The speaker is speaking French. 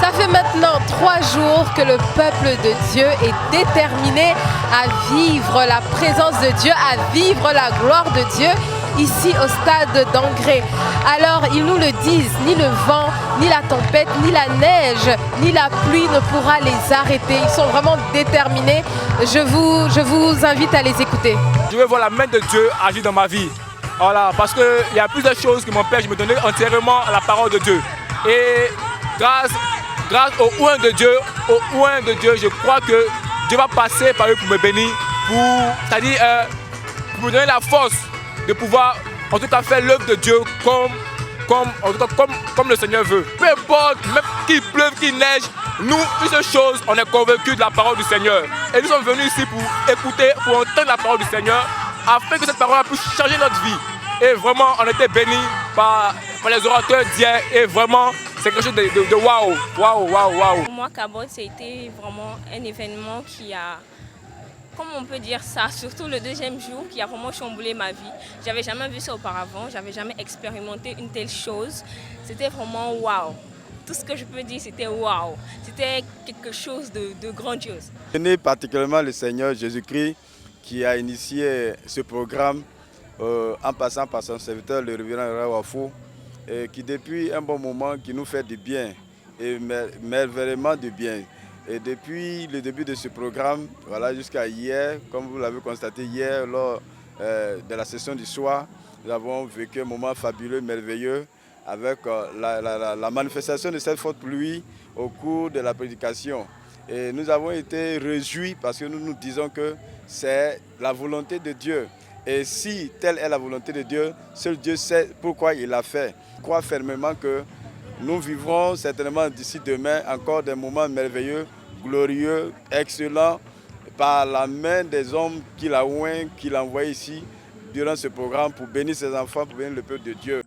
Ça fait maintenant 3 jours que le peuple de Dieu est déterminé à vivre la présence de Dieu, à vivre la gloire de Dieu ici au stade d'Angré. Alors ils nous le disent, ni le vent, ni la tempête, ni la neige, ni la pluie ne pourra les arrêter. Ils sont vraiment déterminés. Je vous invite à les écouter. Je veux voir la main de Dieu agir dans ma vie. Voilà, parce qu'il y a plusieurs choses qui m'empêchent de me donner entièrement à la parole de Dieu. Et grâce au oint de Dieu, je crois que Dieu va passer par eux pour me bénir, c'est-à-dire pour me donner la force de pouvoir en tout cas faire l'œuvre de Dieu comme le Seigneur veut. Peu importe, même qu'il pleuve, qu'il neige, nous, toutes ces choses, on est convaincus de la parole du Seigneur. Et nous sommes venus ici pour écouter, pour entendre la parole du Seigneur, afin que cette parole puisse changer notre vie. Et vraiment, on a été bénis par les orateurs d'hier. Et vraiment, c'est quelque chose de waouh, waouh, waouh, waouh. Pour moi, Cabot, c'était vraiment un événement qui a, comment on peut dire ça, surtout le deuxième jour, qui a vraiment chamboulé ma vie. J'avais jamais vu ça auparavant, j'avais jamais expérimenté une telle chose. C'était vraiment waouh. Tout ce que je peux dire, c'était waouh. C'était quelque chose de grandiose. Je connais particulièrement le Seigneur Jésus-Christ qui a initié ce programme en passant par son serviteur, le révérend Wafou, qui depuis un bon moment qui nous fait du bien, et merveilleusement du bien. Et depuis le début de ce programme, voilà, jusqu'à hier, comme vous l'avez constaté hier, lors de la session du soir, nous avons vécu un moment fabuleux, merveilleux, avec la manifestation de cette forte pluie au cours de la prédication. Et nous avons été réjouis parce que nous nous disons que c'est la volonté de Dieu. Et si telle est la volonté de Dieu, seul Dieu sait pourquoi il l'a fait. Je crois fermement que nous vivrons certainement d'ici demain encore des moments merveilleux, glorieux, excellents, par la main des hommes qu'il a oint, qu'il a envoyé ici durant ce programme pour bénir ses enfants, pour bénir le peuple de Dieu.